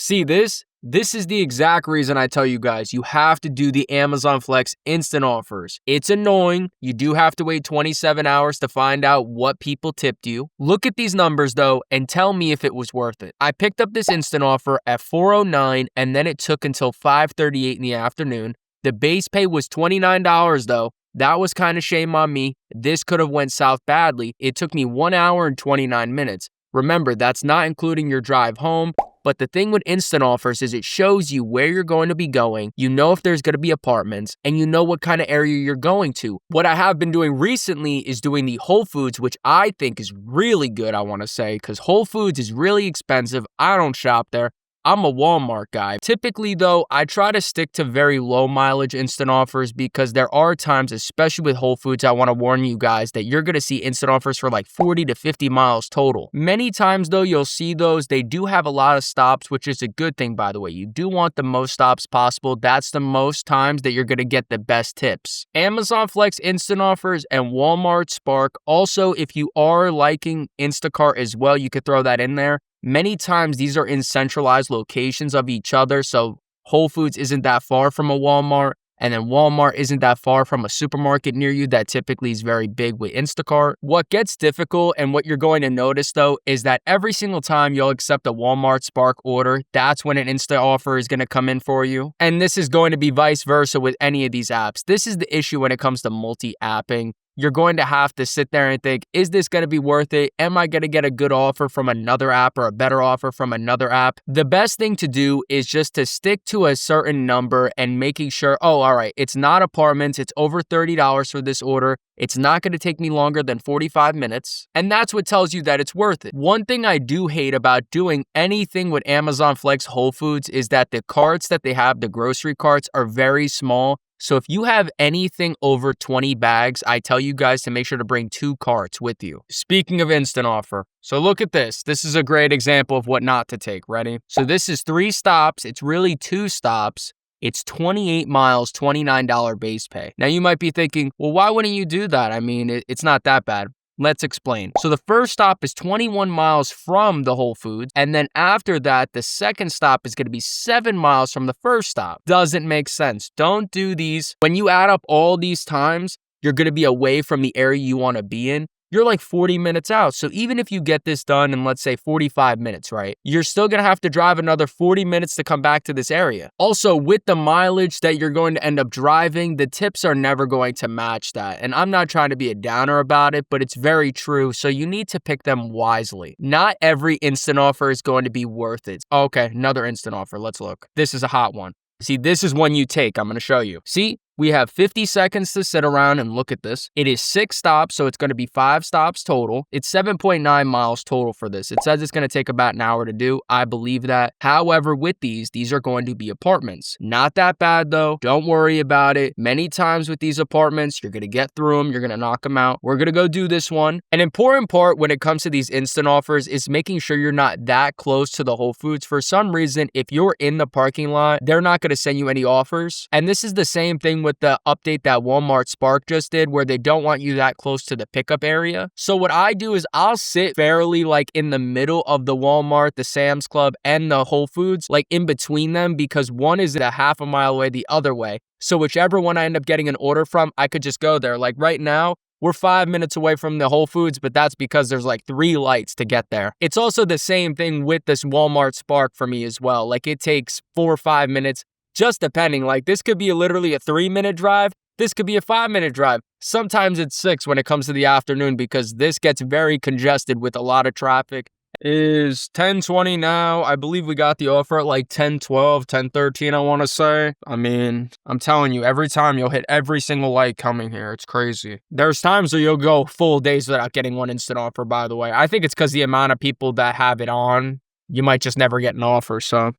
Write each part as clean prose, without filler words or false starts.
See this? This is the exact reason I tell you guys, you have to do the Amazon Flex instant offers. It's annoying. You do have to wait 27 hours to find out what people tipped you. Look at these numbers though and tell me if it was worth it. I picked up this instant offer at 4:09 and then it took until 5:38 in the afternoon. The base pay was $29 though. That was kind of shame on me. This could have went south badly. It took me 1 hour and 29 minutes. Remember, that's not including your drive home. But the thing with instant offers is it shows you where you're going to be going, you know if there's going to be apartments, and you know what kind of area you're going to. What I have been doing recently is doing the Whole Foods, which I think is really good, I want to say, because Whole Foods is really expensive. I don't shop there. I'm a Walmart guy. Typically, though, I try to stick to very low mileage instant offers because there are times, especially with Whole Foods, I want to warn you guys that you're going to see instant offers for like 40 to 50 miles total. Many times, though, you'll see those. They do have a lot of stops, which is a good thing, by the way. You do want the most stops possible. That's the most times that you're going to get the best tips. Amazon Flex instant offers and Walmart Spark. Also, if you are liking Instacart as well, you could throw that in there. Many times these are in centralized locations of each other, so Whole Foods isn't that far from a Walmart, and then Walmart isn't that far from a supermarket near you that typically is very big with Instacart. What gets difficult and what you're going to notice though is that every single time you'll accept a Walmart Spark order, that's when an instant offer is going to come in for you. And this is going to be vice versa with any of these apps. This is the issue when it comes to multi-apping. You're going to have to sit there and think, is this going to be worth it? Am I going to get a good offer from another app or a better offer from another app? The best thing to do is just to stick to a certain number and making sure, oh, all right, it's not apartments. It's over $30 for this order. It's not going to take me longer than 45 minutes. And that's what tells you that it's worth it. One thing I do hate about doing anything with Amazon Flex Whole Foods is that the carts that they have, the grocery carts, are very small. So if you have anything over 20 bags, I tell you guys to make sure to bring 2 carts with you. Speaking of instant offer, so look at this. This is a great example of what not to take. Ready? So this is 3 stops. It's really 2 stops. It's 28 miles, $29 base pay. Now you might be thinking, well, why wouldn't you do that? I mean, it's not that bad. Let's explain. So the first stop is 21 miles from the Whole Foods. And then after that, the second stop is going to be 7 miles from the first stop. Doesn't make sense. Don't do these. When you add up all these times, you're going to be away from the area you want to be in. You're like 40 minutes out. So even if you get this done in, let's say, 45 minutes, right? You're still going to have to drive another 40 minutes to come back to this area. Also, with the mileage that you're going to end up driving, the tips are never going to match that. And I'm not trying to be a downer about it, but it's very true. So you need to pick them wisely. Not every instant offer is going to be worth it. Okay, another instant offer. Let's look. This is a hot one. See, this is one you take. I'm going to show you. See? We have 50 seconds to sit around and look at this. It is 6 stops, so it's going to be 5 stops total. It's 7.9 miles total for this. It says it's going to take about an hour to do. I believe that. However, with these are going to be apartments. Not that bad though. Don't worry about it. Many times with these apartments, you're going to get through them. You're going to knock them out. We're going to go do this one. An important part when it comes to these instant offers is making sure you're not that close to the Whole Foods. For some reason, if you're in the parking lot, they're not going to send you any offers. And this is the same thing with the update that Walmart Spark just did where they don't want you that close to the pickup area. So what I do is I'll sit fairly like in the middle of the Walmart, the Sam's Club, and the Whole Foods, like in between them because one is a half a mile away the other way. So whichever one I end up getting an order from, I could just go there. Like right now, we're 5 minutes away from the Whole Foods, but that's because there's like 3 lights to get there. It's also the same thing with this Walmart Spark for me as well. Like it takes 4 or 5 minutes. Just depending, like this could be literally a 3-minute drive. This could be a 5-minute drive. Sometimes it's 6 when it comes to the afternoon because this gets very congested with a lot of traffic. Is 10:20 now. I believe we got the offer at like 10:12, 10:13, I want to say. I mean, I'm telling you, every time you'll hit every single light coming here. It's crazy. There's times where you'll go full days without getting one instant offer, by the way. I think it's because the amount of people that have it on, you might just never get an offer, so...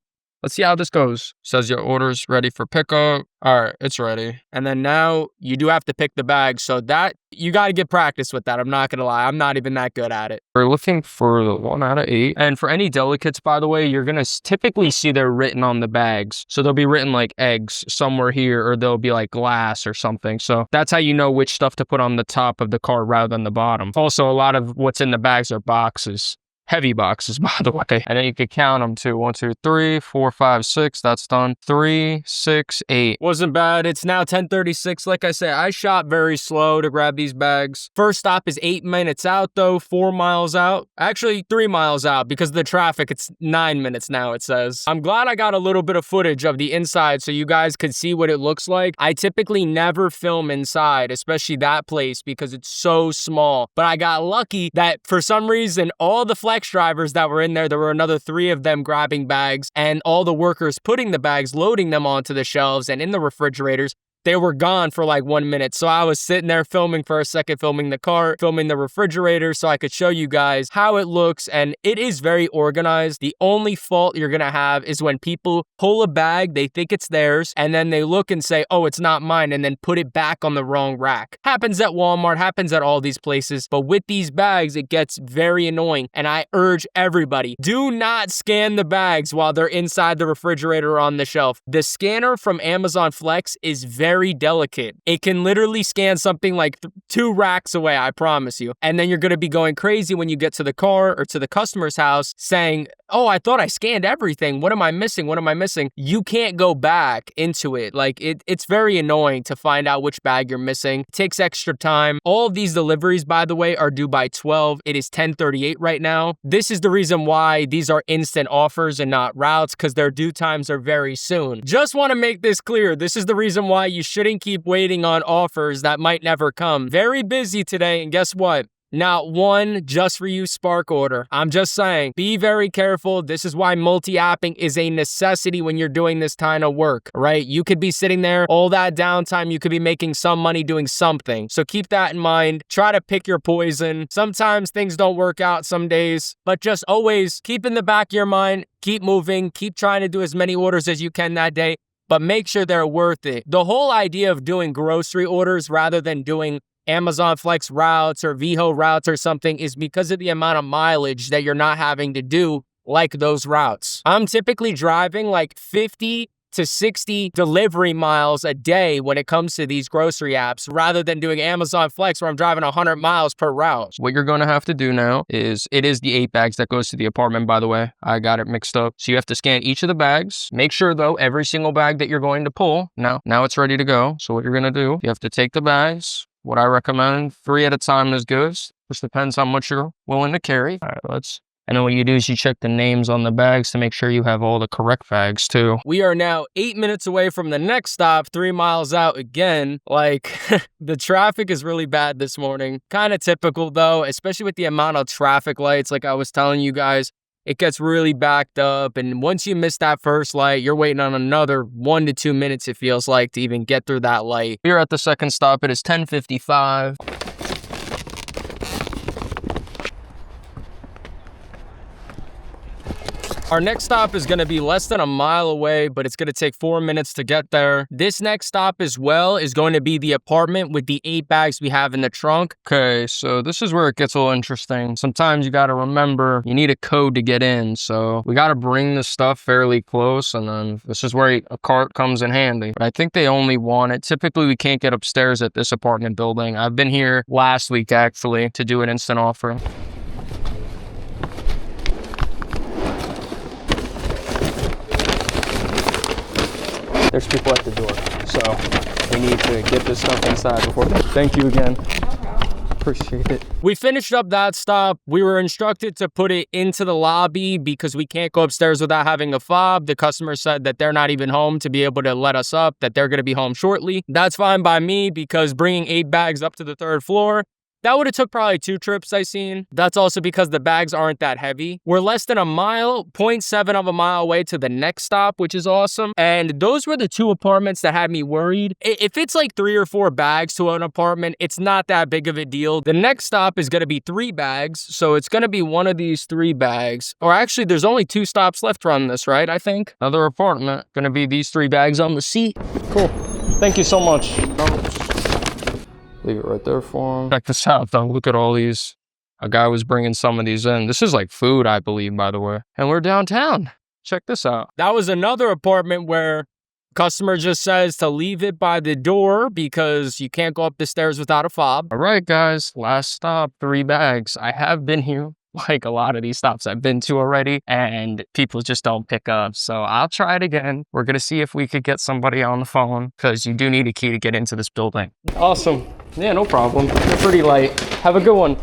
Let's see how this goes. Says your order's ready for pickup. All right, it's ready. And then now you do have to pick the bag. So that, you got to get practice with that. I'm not going to lie. I'm not even that good at it. We're looking for the 1 out of 8. And for any delicates, by the way, you're going to typically see they're written on the bags. So they'll be written like eggs somewhere here, or they'll be like glass or something. So that's how you know which stuff to put on the top of the cart rather than the bottom. Also, a lot of what's in the bags are boxes. Heavy boxes, by the way. And then you could count them too. 1, 2, 3, 4, 5, 6. That's done. 3, 6, 8. Wasn't bad. It's now 10:36. Like I said, I shot very slow to grab these bags. First stop is 8 minutes out though, 4 miles out. Actually, 3 miles out because of the traffic. It's 9 minutes now, it says. I'm glad I got a little bit of footage of the inside so you guys could see what it looks like. I typically never film inside, especially that place, because it's so small. But I got lucky that for some reason, all the flex drivers that were in there were another 3 of them grabbing bags, and all the workers putting the bags, loading them onto the shelves and in the refrigerators, they were gone for like 1 minute. So I was sitting there filming for a second, filming the cart, filming the refrigerator so I could show you guys how it looks. And it is very organized. The only fault you're gonna have is when people pull a bag, they think it's theirs, and then they look and say, oh, it's not mine, and then put it back on the wrong rack. Happens at Walmart, happens at all these places. But with these bags, it gets very annoying. And I urge everybody, do not scan the bags while they're inside the refrigerator or on the shelf. The scanner from Amazon Flex is very delicate. It can literally scan something like 2 racks away, I promise you. And then you're going to be going crazy when you get to the car or to the customer's house saying, oh, I thought I scanned everything. What am I missing? What am I missing? You can't go back into it. Like it's very annoying to find out which bag you're missing. It takes extra time. All of these deliveries, by the way, are due by 12. It is 10:38 right now. This is the reason why these are instant offers and not routes, because their due times are very soon. Just want to make this clear. This is the reason why you shouldn't keep waiting on offers that might never come. Very busy today, and guess what? Not one just for you Spark order. I'm just saying, be very careful. This is why multi-apping is a necessity when you're doing this kind of work, right? You could be sitting there all that downtime. You could be making some money doing something. So keep that in mind. Try to pick your poison. Sometimes things don't work out some days, but just always keep in the back of your mind, keep moving, keep trying to do as many orders as you can that day, but make sure they're worth it. The whole idea of doing grocery orders rather than doing Amazon Flex routes or VHO routes or something is because of the amount of mileage that you're not having to do like those routes. I'm typically driving like 50 to 60 delivery miles a day when it comes to these grocery apps, rather than doing Amazon Flex where I'm driving 100 miles per route. What you're going to have to do now is, it is the 8 bags that goes to the apartment, by the way. I got it mixed up. So you have to scan each of the bags. Make sure though, every single bag that you're going to pull, now it's ready to go. So what you're going to do, you have to take the bags. What I recommend, 3 at a time is good. Just depends how much you're willing to carry. All right, and then what you do is you check the names on the bags to make sure you have all the correct bags too. We are now 8 minutes away from the next stop, 3 miles out again. Like, the traffic is really bad this morning. Kind of typical though, especially with the amount of traffic lights. Like I was telling you guys, it gets really backed up. And once you miss that first light, you're waiting on another 1 to 2 minutes, it feels like, to even get through that light. We're at the second stop. It is 10:55. Our next stop is going to be less than a mile away, but it's going to take 4 minutes to get there. This next stop as well is going to be the apartment with the 8 bags we have in the trunk. Okay, so this is where it gets a little interesting. Sometimes you got to remember you need a code to get in. So we got to bring the stuff fairly close, and then this is where a cart comes in handy. But I think they only want it. Typically, we can't get upstairs at this apartment building. I've been here last week actually to do an instant offer. There's people at the door, so we need to get this stuff inside before they... Thank you again. Appreciate it. We finished up that stop. We were instructed to put it into the lobby because we can't go upstairs without having a fob. The customer said that they're not even home to be able to let us up, that they're going to be home shortly. That's fine by me because bringing 8 bags up to the 3rd floor, that would have took probably 2 trips I seen. That's also because the bags aren't that heavy. We're less than a mile, 0.7 of a mile away to the next stop, which is awesome. And those were the 2 apartments that had me worried. If it's like 3 or 4 bags to an apartment, it's not that big of a deal. The next stop is gonna be 3 bags. So it's gonna be one of these 3 bags. Or actually, there's only 2 stops left on this, right? I think. Another apartment, gonna be these 3 bags on the seat. Cool. Thank you so much. Leave it right there for him. Check this out though. Look at all these. A guy was bringing some of these in. This is like food, I believe, by the way. And we're downtown. Check this out. That was another apartment where customer just says to leave it by the door because you can't go up the stairs without a fob. All right, guys. Last stop, 3 bags. I have been here like a lot of these stops I've been to already, and people just don't pick up. So I'll try it again. We're gonna see if we could get somebody on the phone, because you do need a key to get into this building. Awesome. Yeah, no problem. They're pretty light. Have a good one.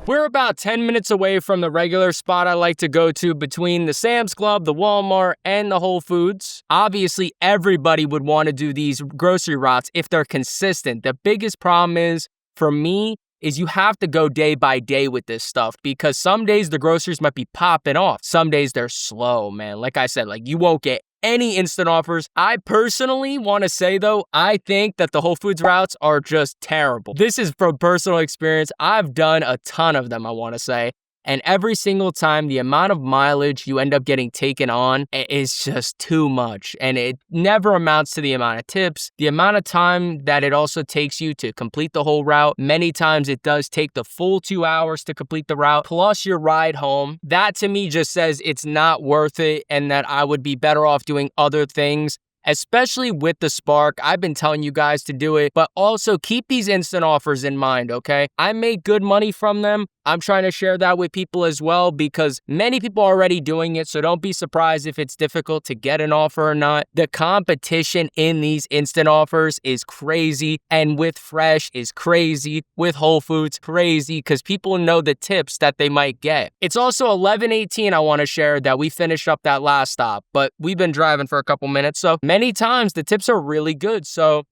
We're about 10 minutes away from the regular spot I like to go to between the Sam's Club, the Walmart, and the Whole Foods. Obviously, everybody would want to do these grocery routes if they're consistent. The biggest problem is, for me, is you have to go day by day with this stuff, because some days the groceries might be popping off. Some days they're slow, man. Like I said, like you won't get any instant offers. I personally want to say though, I think that the Whole Foods routes are just terrible. This is from personal experience. I've done a ton of them, I want to say. And every single time, the amount of mileage you end up getting taken on is just too much. And it never amounts to the amount of tips, the amount of time that it also takes you to complete the whole route. Many times it does take the full 2 hours to complete the route, plus your ride home. That to me just says it's not worth it, and that I would be better off doing other things, especially with the Spark. I've been telling you guys to do it, but also keep these instant offers in mind, okay? I made good money from them. I'm trying to share that with people as well, because many people are already doing it, so don't be surprised if it's difficult to get an offer or not. The competition in these instant offers is crazy, and with Fresh is crazy, with Whole Foods crazy, because people know the tips that they might get. It's also 11:18. I want to share that we finished up that last stop, but we've been driving for a couple minutes, so many times the tips are really good. So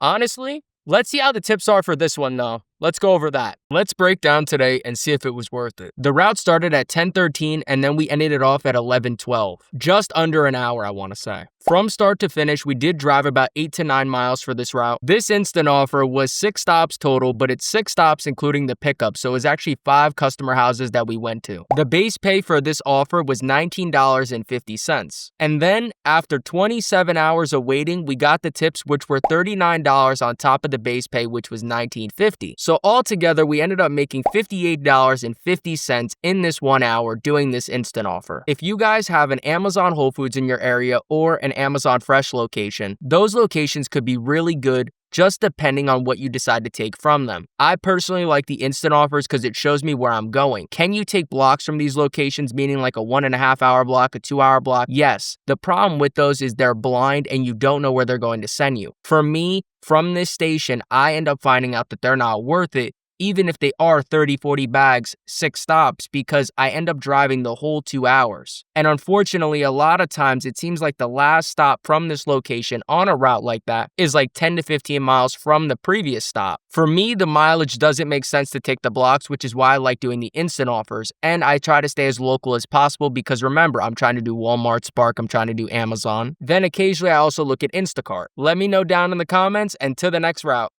honestly, let's see how the tips are for this one though. Let's go over that. Let's break down today and see if it was worth it. The route started at 10:13 and then we ended it off at 11:12. Just under an hour, I want to say. From start to finish, we did drive about 8 to 9 miles for this route. This instant offer was 6 stops total, but it's 6 stops including the pickup, so it was actually 5 customer houses that we went to. The base pay for this offer was $19.50. And then, after 27 hours of waiting, we got the tips, which were $39 on top of the base pay, which was $19.50. So altogether, we ended up making $58.50 in this 1 hour doing this instant offer. If you guys have an Amazon Whole Foods in your area or an Amazon Fresh location, those locations could be really good, just depending on what you decide to take from them. I personally like the instant offers because it shows me where I'm going. Can you take blocks from these locations, meaning like a 1.5 hour block, a 2 hour block? Yes. The problem with those is they're blind and you don't know where they're going to send you. For me, from this station, I end up finding out that they're not worth it, even if they are 30, 40 bags, 6 stops, because I end up driving the whole 2 hours. And unfortunately, a lot of times it seems like the last stop from this location on a route like that is like 10 to 15 miles from the previous stop. For me, the mileage doesn't make sense to take the blocks, which is why I like doing the instant offers. And I try to stay as local as possible because remember, I'm trying to do Walmart, Spark, I'm trying to do Amazon. Then occasionally I also look at Instacart. Let me know down in the comments, and to the next route.